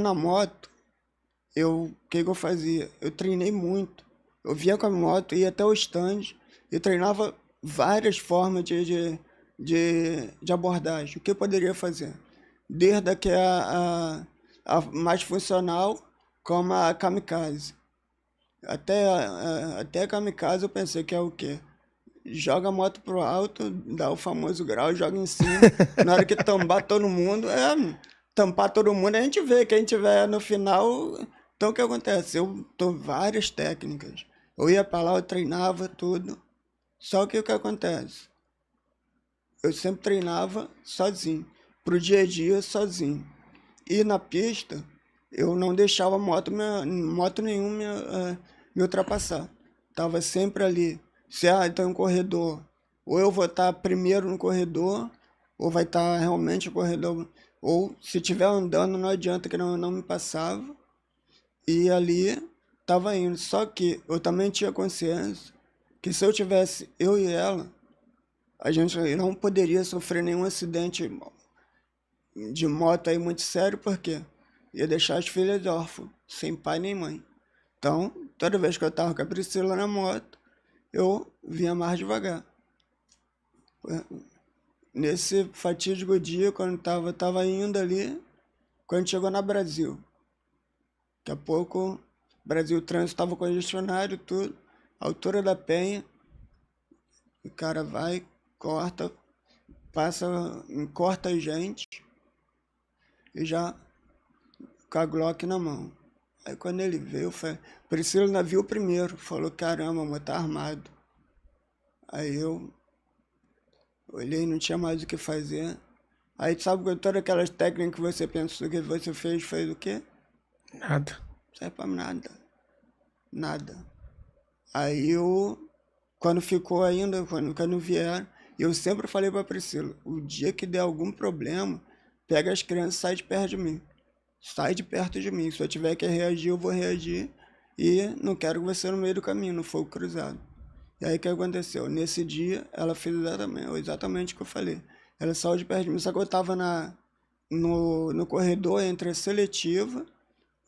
Na moto, o que que eu fazia? Eu treinei muito. Eu vinha com a moto, ia até o stand e treinava várias formas de abordagem. O que eu poderia fazer? Desde a que é a mais funcional, como a kamikaze. Até a kamikaze eu pensei que é o quê? Joga a moto pro alto, dá o famoso grau, joga em cima. Na hora que tambar todo mundo, tampar todo mundo, a gente vê quem tiver no final. Então o que acontece? Eu tô várias técnicas. Eu ia pra lá, eu treinava tudo. Só que o que acontece? Eu sempre treinava sozinho, pro dia a dia sozinho. E na pista, eu não deixava moto nenhuma me ultrapassar. Tava sempre ali. Se então um corredor, ou eu vou estar primeiro no corredor, ou vai estar realmente o corredor. Ou se tiver andando, não adianta que não me passava. E ali tava indo. Só que eu também tinha consciência que se eu tivesse eu e ela, a gente não poderia sofrer nenhum acidente de moto aí muito sério, porque ia deixar as filhas órfãs, sem pai nem mãe. Então, toda vez que eu tava com a Priscila na moto, eu vinha mais devagar. Nesse fatídico dia, quando tava indo ali, quando chegou na Brasil. Daqui a pouco, Brasil o trânsito tava congestionado, tudo. Altura da Penha, o cara vai, corta, passa, corta a gente e já com a Glock na mão. Aí quando ele veio, Priscila ainda viu primeiro, falou, caramba, mas tá armado. Aí eu olhei, não tinha mais o que fazer. Aí sabe que todas aquelas técnicas que você pensou que você fez o quê? Nada. Não serve pra nada. Nada. Aí eu, quando ficou ainda, quando vieram, eu sempre falei pra Priscila, o dia que der algum problema, pega as crianças e sai de perto de mim. Sai de perto de mim. Se eu tiver que reagir, eu vou reagir. E não quero que você no meio do caminho, no fogo cruzado. E aí o que aconteceu? Nesse dia, ela fez exatamente o que eu falei. Ela saiu de perto de mim, só que eu estava no corredor entre a seletiva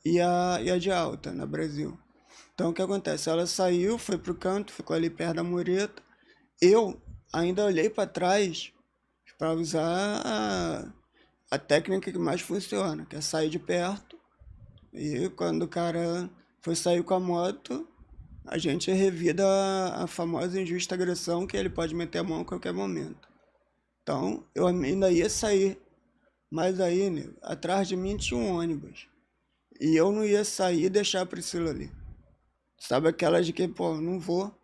e a de alta, na Brasil. Então o que acontece? Ela saiu, foi pro canto, ficou ali perto da mureta. Eu ainda olhei para trás para usar a técnica que mais funciona, que é sair de perto. E quando o cara foi sair com a moto, a gente revida a famosa injusta agressão que ele pode meter a mão a qualquer momento. Então, eu ainda ia sair, mas aí, né, atrás de mim tinha um ônibus. E eu não ia sair e deixar a Priscila ali. Sabe aquela de que, pô, não vou.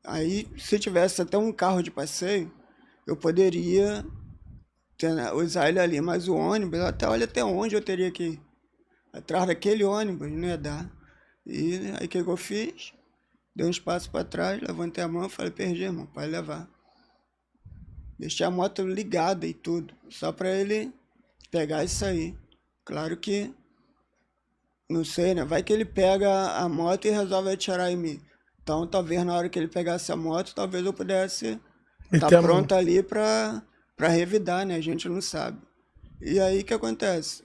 Aí, se tivesse até um carro de passeio, eu poderia usar ele ali, mas o ônibus, olha até onde eu teria que ir. Atrás daquele ônibus, não ia dar. E aí o que eu fiz? Dei um espaço para trás, levantei a mão e falei, perdi, irmão, pode levar. Deixei a moto ligada e tudo, só para ele pegar e sair. Claro que, não sei, né? Vai que ele pega a moto e resolve atirar em mim. Então, talvez na hora que ele pegasse a moto, talvez eu pudesse estar Meter a mão. pronto ali para revidar, né? A gente não sabe. E aí o que acontece?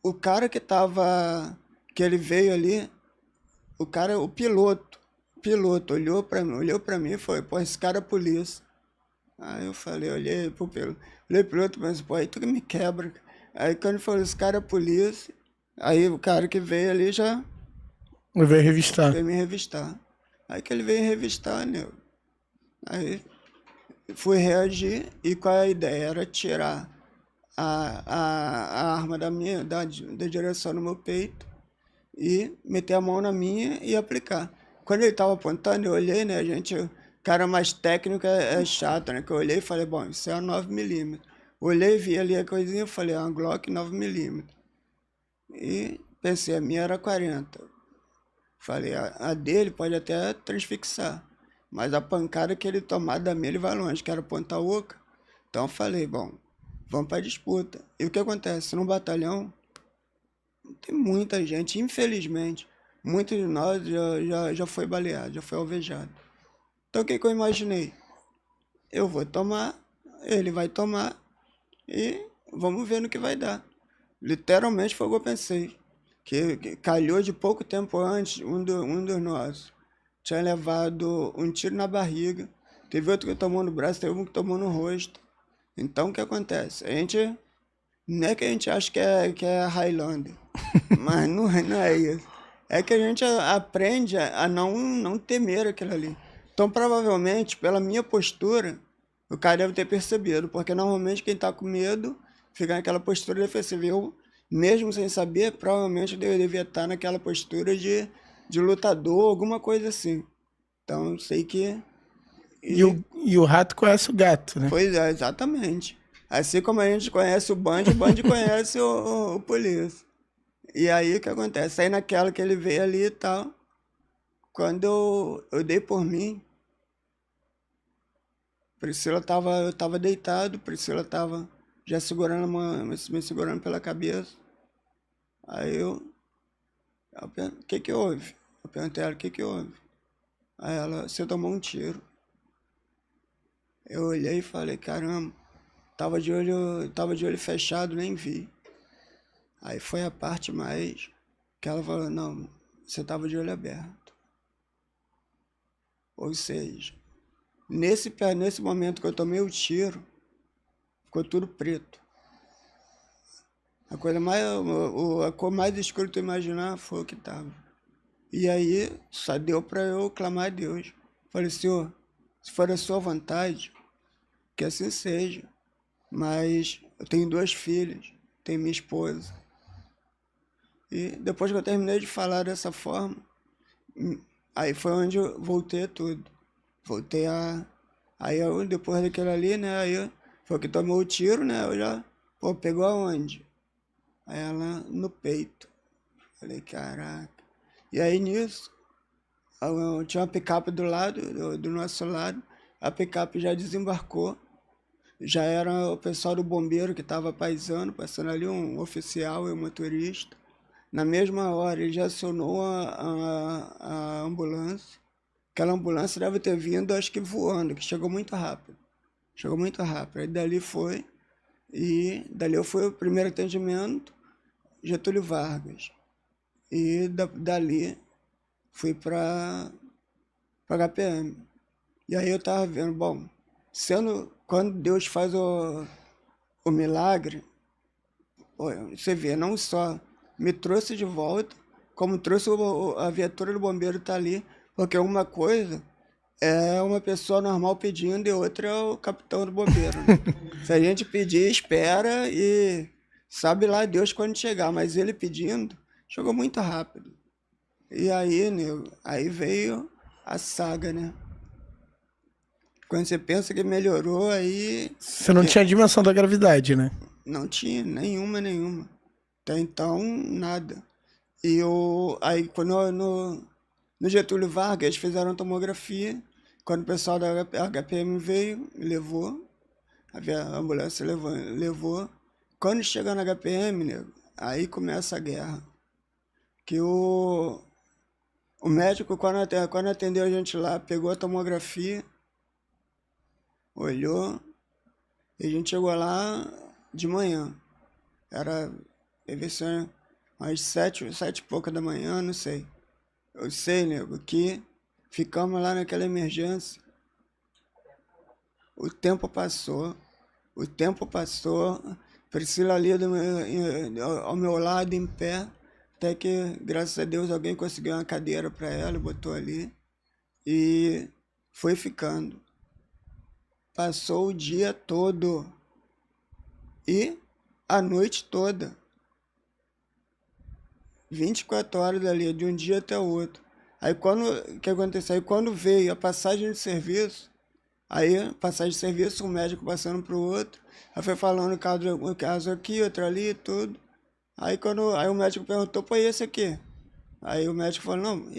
O cara que ele veio ali, o piloto olhou pra mim e falou, pô, esse cara é polícia. Aí eu falei, olhei pro outro, mas pô, aí tu que me quebra. Aí quando ele falou, esse cara é polícia, aí o cara que veio ali já Eu veio revistar. veio me revistar. Aí que ele veio revistar, né? Aí fui reagir e qual é a ideia? Era tirar a arma da direção no meu peito e meter a mão na minha e aplicar. Quando ele estava apontando, eu olhei, né, o cara mais técnico é chato, né, que eu olhei e falei, bom, isso é uma 9mm. Olhei, vi ali a coisinha, falei, é uma Glock 9mm. E pensei, a minha era 40. Falei, a dele pode até transfixar, mas a pancada que ele tomar da minha, ele vai longe, que era ponta oca. Então eu falei, bom, vamos para disputa. E o que acontece? No batalhão, tem muita gente, infelizmente, muitos de nós já foi baleado, já foi alvejado. Então o que que eu imaginei? Eu vou tomar, ele vai tomar e vamos ver no que vai dar. Literalmente foi o que eu pensei. Que calhou de pouco tempo antes, um dos nossos tinha levado um tiro na barriga. Teve outro que tomou no braço, teve um que tomou no rosto. Então o que acontece? A gente. Não é que a gente acha que é Highlander, mas não é isso. É que a gente aprende a não temer aquilo ali. Então, provavelmente, pela minha postura, o cara deve ter percebido, porque normalmente quem tá com medo fica naquela postura defensiva. Eu, mesmo sem saber, provavelmente eu devia estar naquela postura de lutador, alguma coisa assim. Então, eu sei que. E o rato conhece o gato, né? Pois é, exatamente. Assim como a gente conhece o Band conhece o polícia. E aí o que acontece? Aí naquela que ele veio ali e tal, quando eu dei por mim, eu tava deitado, Priscila tava já segurando me segurando pela cabeça. Aí eu perguntei, o que que houve? Eu perguntei a ela, o que que houve? Aí ela, você tomou um tiro. Eu olhei e falei, caramba, tava de olho fechado, nem vi. Aí foi a parte mais que ela falou, não, você tava de olho aberto. Ou seja, nesse momento que eu tomei o tiro, ficou tudo preto. A cor mais escura que tu imaginar foi o que tava. E aí só deu para eu clamar a Deus. Falei, Senhor, se for a sua vontade, que assim seja. Mas eu tenho 2 filhas, tenho minha esposa. E depois que eu terminei de falar dessa forma, aí foi onde eu voltei a tudo. Voltei a. Aí eu, depois daquele ali, né? Foi que tomou o tiro, né? Eu já. Pô, pegou aonde? Aí ela no peito. Falei, caraca. E aí nisso, tinha uma picape do lado, do nosso lado. A picape já desembarcou. Já era o pessoal do bombeiro que estava paisando, passando ali um oficial e um motorista. Na mesma hora ele já acionou a ambulância. Aquela ambulância deve ter vindo, acho que voando, que chegou muito rápido. Chegou muito rápido. Aí dali foi, e dali eu fui o primeiro atendimento, Getúlio Vargas. E dali fui para HPM. E aí eu tava vendo, bom, quando Deus faz o milagre, você vê, não só me trouxe de volta, como trouxe a viatura do bombeiro tá ali, porque uma coisa é uma pessoa normal pedindo e outra é o capitão do bombeiro, né? Se a gente pedir, espera e sabe lá Deus quando chegar, mas ele pedindo, chegou muito rápido. E aí, nego, aí veio a saga, né? Quando você pensa que melhorou, aí Você não tinha dimensão da gravidade, né? não tinha nenhuma. Até então, nada. Aí quando no Getúlio Vargas, eles fizeram tomografia. Quando o pessoal da HPM veio, levou, a ambulância levou. Quando chega na HPM, nego, aí começa a guerra. Que o médico, quando atendeu a gente lá, pegou a tomografia, olhou, e a gente chegou lá de manhã. Deve ser umas 7 e pouca da manhã, não sei. Eu sei, nego, que ficamos lá naquela emergência. O tempo passou, Priscila ali ao meu lado, em pé, até que, graças a Deus, alguém conseguiu uma cadeira para ela, botou ali, e foi ficando. Passou o dia todo e a noite toda. 24 horas dali, de um dia até o outro. Aí o que aconteceu? Aí quando veio a passagem de serviço, um médico passando para o outro, aí foi falando um caso aqui, outro ali, tudo. Aí o médico perguntou, pô, e esse aqui? Aí o médico falou, não,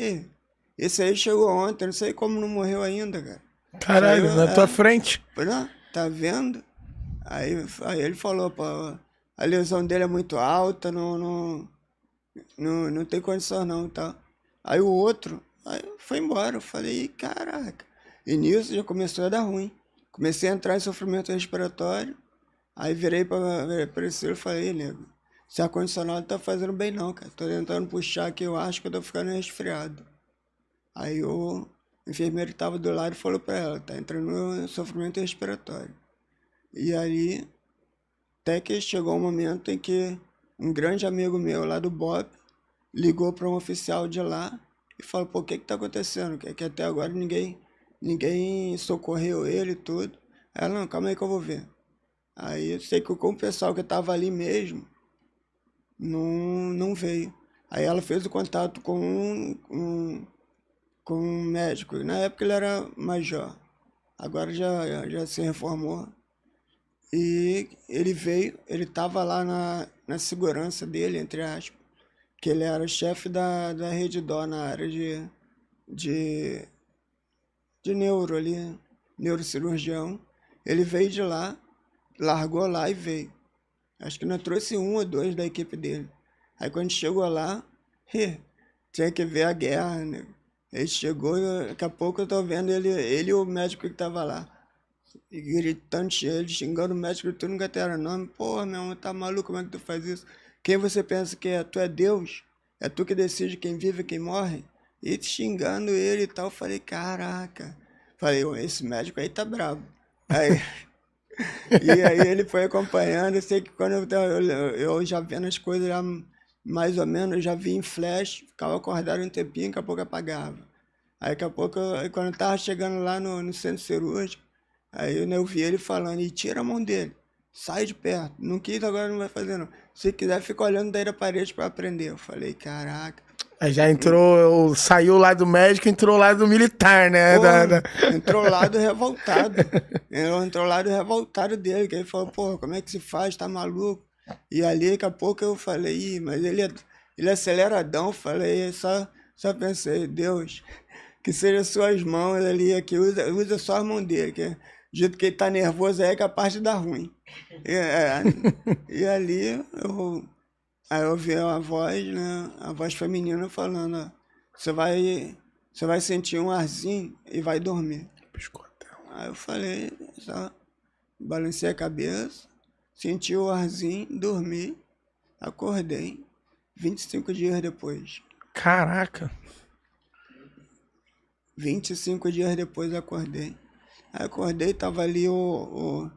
esse aí chegou ontem, não sei como não morreu ainda, cara. Caralho, na tua frente. Não, tá vendo? Aí ele falou, pô, a lesão dele é muito alta, não tem condição não, tá? Aí o outro, aí foi embora, eu falei, caraca. E nisso já começou a dar ruim. Comecei a entrar em sofrimento respiratório, aí virei para Priscila e falei, nego, esse ar-condicionado tá fazendo bem não, cara. Tô tentando puxar aqui, eu acho que eu tô ficando resfriado. Aí o enfermeiro que tava do lado falou pra ela, tá entrando em sofrimento respiratório. E aí, até que chegou um momento em que um grande amigo meu lá do BOP ligou para um oficial de lá e falou, pô, o que que tá acontecendo? Que até agora ninguém socorreu ele e tudo. Ela, não, calma aí que eu vou ver. Aí eu sei que com o pessoal que tava ali mesmo, não veio. Aí ela fez o contato com um médico. Na época ele era major. Agora já se reformou. E ele veio, ele estava lá na segurança dele, entre aspas, que ele era chefe da Rede Dó na área de, de neuro ali, neurocirurgião. Ele veio de lá, largou lá e veio. Acho que nós trouxe um ou dois da equipe dele. Aí quando chegou lá, tinha que ver a guerra, né? Ele chegou e daqui a pouco eu tô vendo ele e o médico que tava lá. E gritando, ele xingando o médico, gritando que era nome. Porra, meu irmão, tá maluco? Como é que tu faz isso? Quem você pensa que é? Tu é Deus? É tu que decide quem vive e quem morre? E xingando ele e tal. Eu falei, caraca. Falei, esse médico aí tá brabo. Aí, e aí ele foi acompanhando. Eu sei que quando eu já vendo as coisas já, mais ou menos, eu já vi em flash, ficava acordado um tempinho, daqui a pouco apagava. Aí daqui a pouco, quando eu tava chegando lá no centro cirúrgico, aí eu vi ele falando, e tira a mão dele, sai de perto, não quis, agora não vai fazer não. Se quiser, fica olhando daí da parede para aprender. Eu falei, caraca. Aí já entrou, saiu lá do médico, entrou lá do militar, né? Pô, entrou lá do revoltado. Entrou lá do revoltado dele, que ele falou, pô, como é que se faz, tá maluco? E ali, daqui a pouco eu falei, ih, mas ele é aceleradão, falei, só pensei, Deus, que seja suas mãos ali, que usa só as mãos dele, que do jeito que ele tá nervoso aí é capaz de dar ruim. E ali aí eu ouvi a voz, né, a voz feminina falando, ó, você vai sentir um arzinho e vai dormir. Aí eu falei, só balancei a cabeça, senti o arzinho, dormi, acordei 25 dias depois. Caraca! 25 dias depois acordei. Aí acordei, tava ali o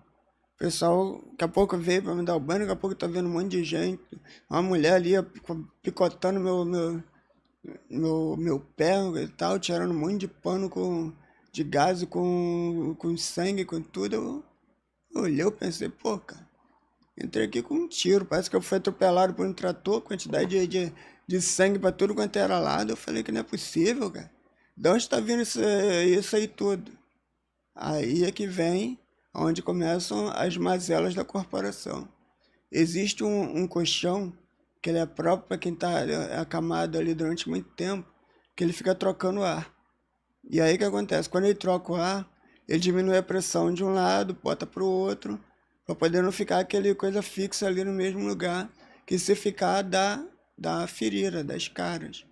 pessoal, daqui a pouco veio pra me dar o banho, daqui a pouco tá vendo um monte de gente. Uma mulher ali picotando meu pé e tal, tirando um monte de pano de gás, com sangue, com tudo. Eu olhei, eu pensei, pô, cara, entrei aqui com um tiro, parece que eu fui atropelado por um trator, quantidade de sangue pra tudo quanto era lado. Eu falei que não é possível, cara. De onde tá vindo isso aí tudo? Aí é que vem onde começam as mazelas da corporação. Existe um colchão que ele é próprio para quem está acamado ali durante muito tempo, que ele fica trocando ar. E aí o que acontece? Quando ele troca o ar, ele diminui a pressão de um lado, bota para o outro, para poder não ficar aquele coisa fixa ali no mesmo lugar, que se ficar dá ferida, das caras.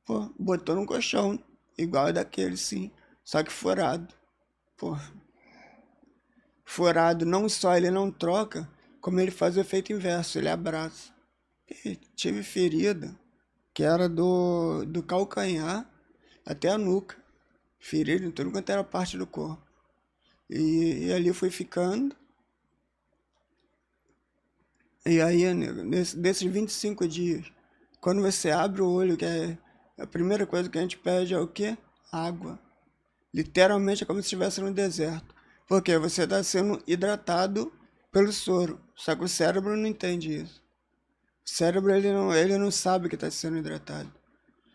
Pô, botou num colchão, igual daquele sim, só que furado. Pô, furado não só ele não troca, como ele faz o efeito inverso, ele abraça. E tive ferida, que era do calcanhar até a nuca. Ferida em tudo quanto era parte do corpo. E ali fui ficando. E aí, nego, desses 25 dias, quando você abre o olho, que é a primeira coisa que a gente pede é o quê? Água. Literalmente é como se estivesse no deserto. Porque você está sendo hidratado pelo soro. Só que o cérebro não entende isso. O cérebro ele não sabe que está sendo hidratado.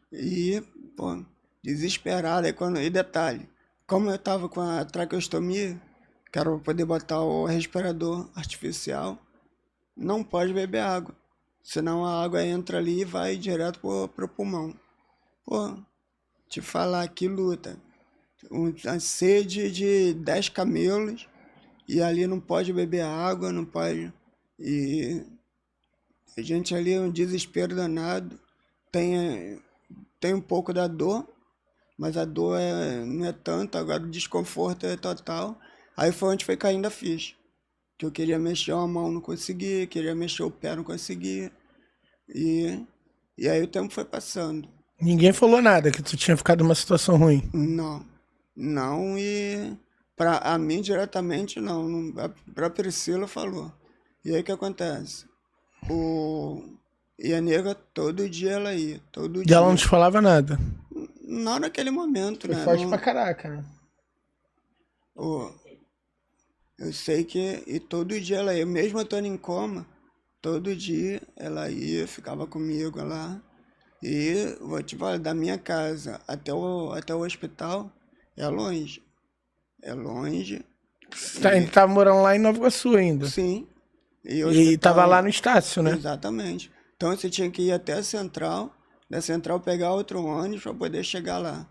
E, pô, desesperado. E detalhe, como eu estava com a traqueostomia, que era para poder botar o respirador artificial, não pode beber água. Senão a água entra ali e vai direto pro pulmão. Pô, te falar que luta. Uma sede de 10 camelos e ali não pode beber água, não pode. E a gente ali é um desespero danado. Tem um pouco da dor, mas a dor não é tanto, agora o desconforto é total. Aí foi onde foi caindo a ficha. Que eu queria mexer a mão, não conseguia, queria mexer o pé, não conseguia. E, e aí o tempo foi passando. Ninguém falou nada, que tu tinha ficado numa situação ruim. Não, não, e para a mim diretamente não, para Priscila falou. E aí o que acontece? O, e a nega todo dia ela ia, todo E ela não dia. te falava nada. Não naquele momento, Foi né? forte Não, pra caraca, né? o, eu sei que e todo dia ela ia, mesmo eu estando em coma, todo dia ela ia, ficava comigo lá. E vou te falar, da minha casa até o hospital é longe. É longe. Ainda E tava morando lá em Nova Iguaçu ainda. sim, e o E tava lá no hospital, Estácio, né? exatamente. Então você tinha que ir até a central, da central pegar outro ônibus para poder chegar lá.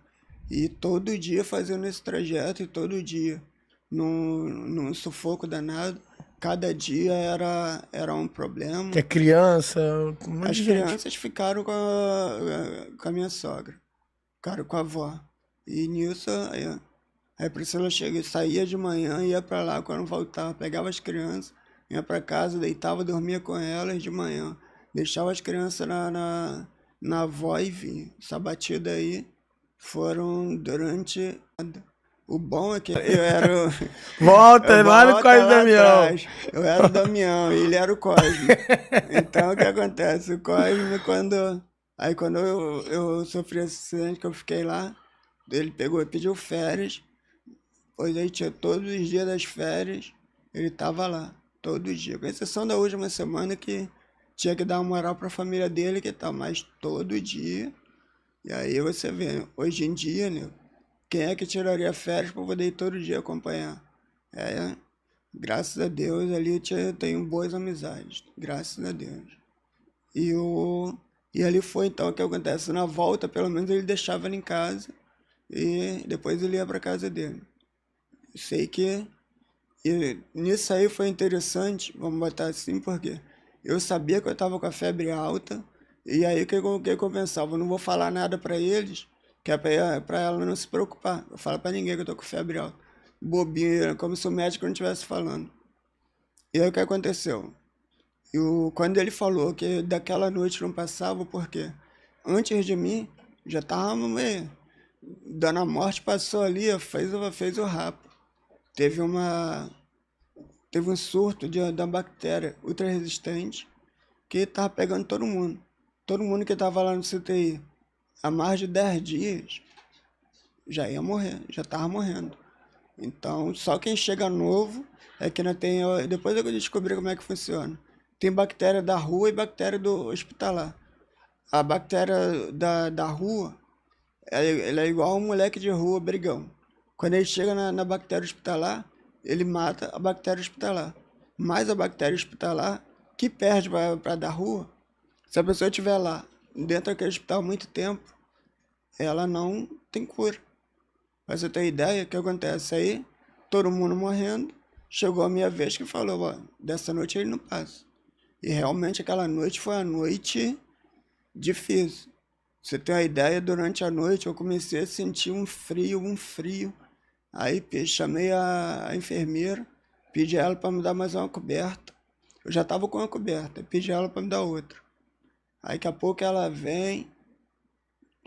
E todo dia fazendo esse trajeto, e todo dia, num sufoco danado. Cada dia era um problema. Que é criança, um monte As de gente. crianças ficaram com a minha sogra, ficaram com a avó. E nisso, aí a Priscila saía de manhã, ia para lá, quando voltava, pegava as crianças, ia para casa, deitava, dormia com elas de manhã. Deixava as crianças na avó e vinha. Essa batida aí foram durante... O bom é que eu era Volta lá no volta Código lá Damião. atrás. Eu era o Damião e ele era o Cosme. Então o que acontece? O Cosme, quando eu sofri esse acidente que eu fiquei lá, ele pegou e pediu férias. Pois aí tinha todos os dias das férias, ele tava lá, todo dia. Com exceção da última semana que tinha que dar uma moral pra família dele, que tá, mas todo dia. E aí você vê, hoje em dia, né? Quem é que tiraria férias para poder ir todo dia acompanhar? É, graças a Deus ali eu tenho boas amizades, graças a Deus. E, e ali foi então o que acontece. Na volta, pelo menos ele deixava ela em casa e depois ele ia para casa dele. Sei que e nisso aí foi interessante, vamos botar assim, porque eu sabia que eu estava com a febre alta, e aí o que eu pensava? Eu não vou falar nada para eles, que é para ela não se preocupar. Eu falo para ninguém que eu tô com febre alta. Bobinha, como se o médico não estivesse falando. E aí o que aconteceu? Quando ele falou que daquela noite não passava, porque antes de mim já estava meio. Dona Morte passou ali, fez o rapa. Teve uma, teve um surto da bactéria ultra resistente que estava pegando todo mundo. Todo mundo que estava lá no CTI há mais de 10 dias já ia morrer, já estava morrendo. Então, só quem chega novo é que não tem. Depois eu descobri como é que funciona. Tem bactéria da rua e bactéria do hospitalar. A bactéria da rua, ele é igual um moleque de rua, brigão. Quando ele chega na bactéria hospitalar, ele mata a bactéria hospitalar. Mas a bactéria hospitalar, que perde para da rua, se a pessoa estiver lá, dentro daquele hospital há muito tempo, ela não tem cura. Pra você ter ideia, o que acontece aí? Todo mundo morrendo. Chegou a minha vez que falou, ó, dessa noite ele não passa. E realmente aquela noite foi uma noite difícil. Você tem uma ideia, durante a noite eu comecei a sentir um frio, um frio. Aí chamei a enfermeira, pedi ela para me dar mais uma coberta. Eu já estava com uma coberta, pedi ela para me dar outra. Aí daqui a pouco ela vem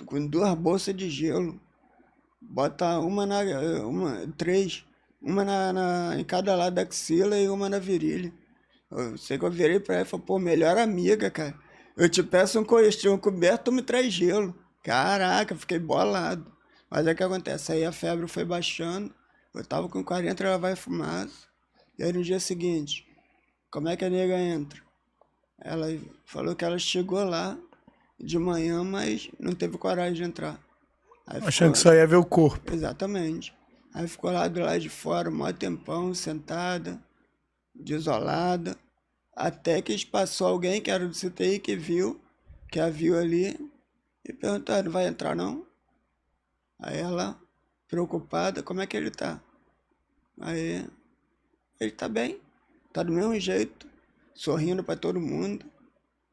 com 2 bolsas de gelo, bota três, uma em cada lado da axila e uma na virilha. Eu sei que eu virei pra ela e falei, pô, melhor amiga, cara. Eu te peço um colchão coberto, tu me traz gelo. Caraca, eu fiquei bolado. Mas é o que acontece, aí a febre foi baixando, eu tava com 40 graus de fumaça. E aí no dia seguinte, como é que a nega entra? Ela falou que ela chegou lá de manhã, mas não teve coragem de entrar. Aí Achando ficou, que só ia ver o corpo. exatamente. Aí ficou lá do lado de fora, um maior tempão, sentada, desolada, até que passou alguém que era do CTI que a viu ali, e perguntou, "Ah, não vai entrar não?" Aí ela, preocupada, como é que ele tá? Aí, ele tá bem, tá do mesmo jeito, sorrindo para todo mundo.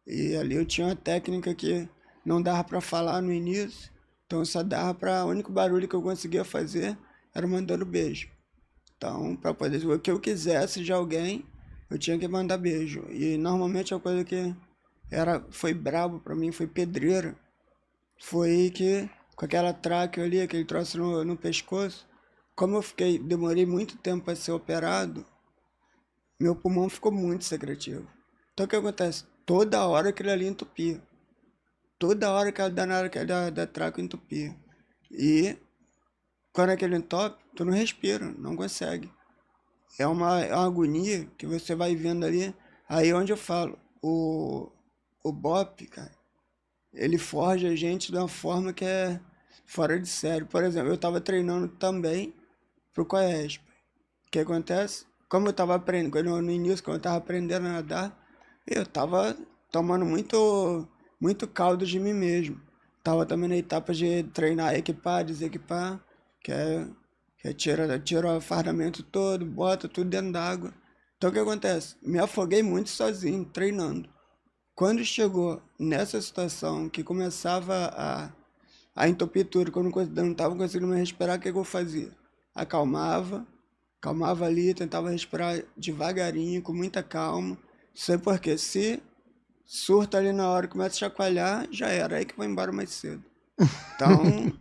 E ali eu tinha uma técnica que não dava para falar no início, então só dava para, o único barulho que eu conseguia fazer era mandando beijo. Então, para poder o que eu quisesse de alguém, eu tinha que mandar beijo. E normalmente é uma coisa que foi brabo pra mim, foi pedreira. Foi que, com aquela tráqueo ali, aquele troço no pescoço, como demorei muito tempo para ser operado, meu pulmão ficou muito secretivo. Então o que acontece? Toda hora aquilo ali entupia. Toda hora aquela danada da tráqueo entupia. E quando aquele entope, tu não respira, não consegue. É uma agonia que você vai vendo ali. Aí onde eu falo, o BOP, cara, ele forja a gente de uma forma que é fora de sério. Por exemplo, eu estava treinando também pro COESP. O que acontece? Como eu estava aprendendo, no início, quando eu estava aprendendo a nadar, eu estava tomando muito caldo de mim mesmo. Estava também na etapa de treinar, equipar, desequipar, que é, tira o fardamento todo, bota tudo dentro d'água. Então o que acontece? Me afoguei muito sozinho, treinando. Quando chegou nessa situação que começava a entupir tudo, quando eu não estava conseguindo mais respirar, o que eu fazia? Acalmava ali, tentava respirar devagarinho, com muita calma. Sei porque se surta ali na hora, começa a chacoalhar, já era, aí que vai embora mais cedo. Então,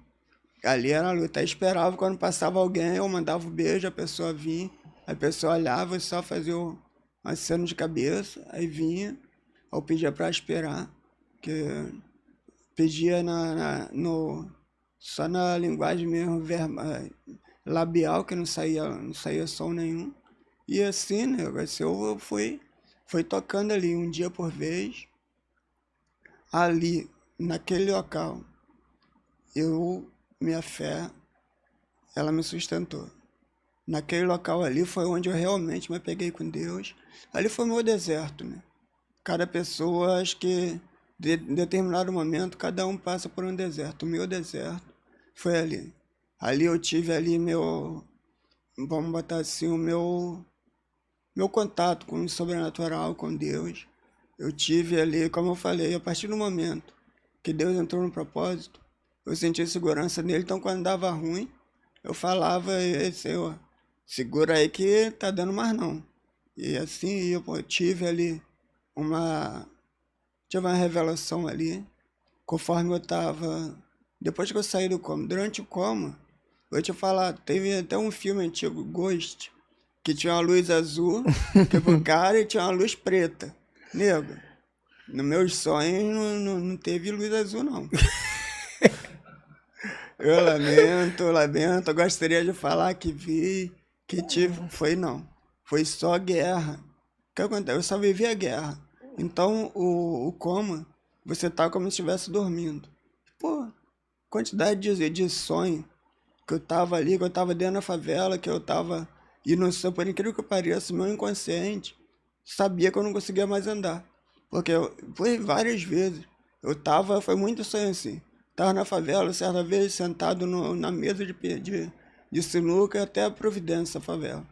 ali era a luta. Aí esperava quando passava alguém, eu mandava um beijo, a pessoa vinha, a pessoa olhava e só fazia um aceno de cabeça, aí vinha, eu pedia para esperar, que pedia só na linguagem mesmo labial, que não saía som nenhum. E assim, né, eu fui tocando ali, um dia por vez, ali, naquele local. Minha fé, ela me sustentou. Naquele local ali foi onde eu realmente me apeguei com Deus. Ali foi meu deserto, né? Cada pessoa, acho que em determinado momento, cada um passa por um deserto. O meu deserto foi ali. Ali eu tive ali vamos botar assim, o meu contato com o sobrenatural, com Deus. Eu tive ali, como eu falei, a partir do momento que Deus entrou no propósito, eu senti segurança nele. Então quando dava ruim, eu falava: "Ei, Senhor, segura aí que tá dando mais não." E assim eu tive ali uma tive uma revelação ali, conforme eu tava. Depois que eu saí do coma, durante o coma, eu vou te falar, teve até um filme antigo, Ghost, que tinha uma luz azul, que pro cara, e tinha uma luz preta. Nego, nos meus sonhos não teve luz azul, não. Eu lamento, eu gostaria de falar que vi, que tive, foi não. Foi só guerra. O que acontece? Eu só vivi a guerra. Então, o coma, você tá como se estivesse dormindo. Pô, quantidade de sonho que eu tava ali, que eu tava dentro da favela, que eu tava... E não sei, por incrível que pareça, meu inconsciente sabia que eu não conseguia mais andar. Porque foi várias vezes. Foi muito sonho assim. Tava na favela, certa vez, sentado na mesa de sinuca, até a Providência, a favela.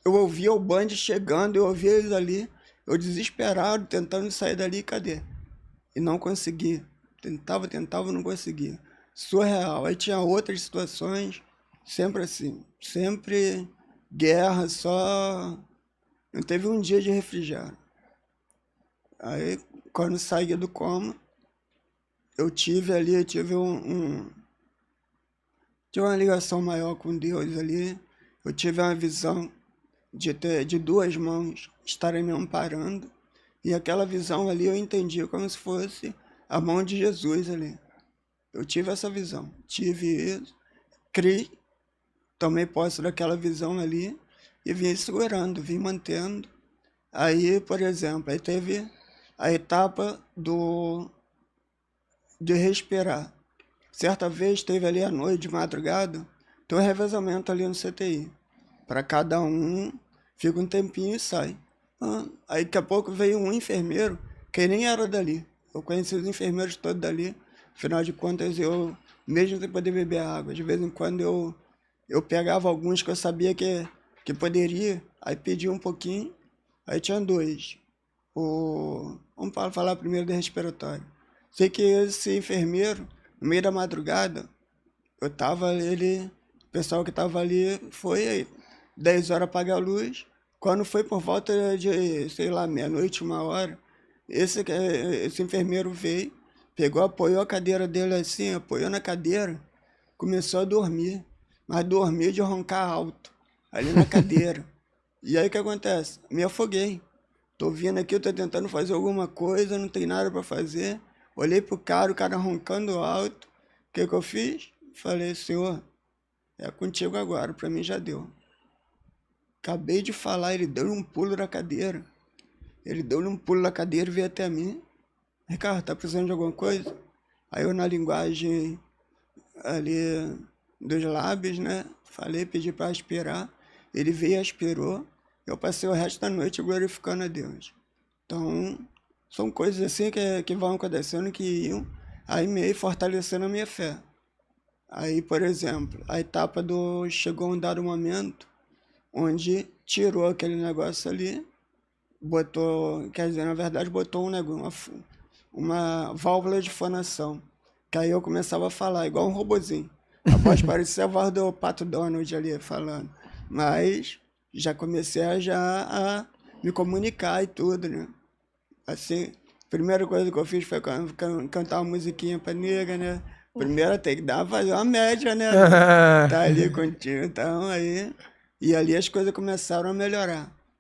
Eu ouvia o band chegando, eu ouvia eles ali, eu desesperado, tentando sair dali, cadê? E não conseguia. Tentava, não conseguia. Surreal. Aí tinha outras situações, sempre assim, sempre guerra, só... Não teve um dia de refrigério. Aí, quando saí do coma, eu tive uma ligação maior com Deus ali. Eu tive uma visão de duas mãos estarem me amparando. E aquela visão ali eu entendi como se fosse a mão de Jesus ali. Eu tive essa visão, tive isso, criei, tomei posse daquela visão ali e vim segurando, vim mantendo. Aí, por exemplo, aí teve a etapa de respirar. Certa vez teve ali à noite, de madrugada, tem um revezamento ali no CTI. Para cada um, fica um tempinho e sai. Aí daqui a pouco veio um enfermeiro que nem era dali. Eu conheci os enfermeiros todos dali. Afinal de contas, eu, mesmo sem poder beber água, de vez em quando eu pegava alguns que eu sabia que poderia, aí pedia um pouquinho, aí tinha dois. Vamos falar primeiro de respiratório. Sei que esse enfermeiro, no meio da madrugada, o pessoal que tava ali foi aí, 10 horas apagar a luz. Quando foi por volta de, sei lá, meia-noite, 1 hora, esse enfermeiro veio, pegou, apoiou a cadeira dele assim, apoiou na cadeira, começou a dormir, mas dormiu de roncar alto, ali na cadeira. E aí o que acontece? Me afoguei. Tô vindo aqui, eu tô tentando fazer alguma coisa, não tem nada para fazer. Olhei pro cara, o cara roncando alto. O que que eu fiz? Falei, senhor, é contigo agora, pra mim já deu. Acabei de falar, ele deu um pulo da cadeira. Ele deu um pulo da cadeira e veio até mim. Ricardo, tá precisando de alguma coisa? Aí eu na linguagem ali dos lábios, né? Falei, pedi para aspirar. Ele veio e aspirou. Eu passei o resto da noite glorificando a Deus. Então, são coisas assim que vão acontecendo, que iam aí meio fortalecendo a minha fé. Aí, por exemplo, a etapa do... Chegou um dado momento onde tirou aquele negócio ali, botou, quer dizer, na verdade botou um negócio, uma válvula de fonação, que aí eu começava a falar igual um robozinho. A voz parecia a voz do Pato Donald ali falando, mas já comecei a me comunicar e tudo, né? Assim, a primeira coisa que eu fiz foi cantar uma musiquinha pra nega, né? Primeiro tem que fazer uma média, né? Tá ali contigo, então aí... E ali as coisas começaram a melhorar.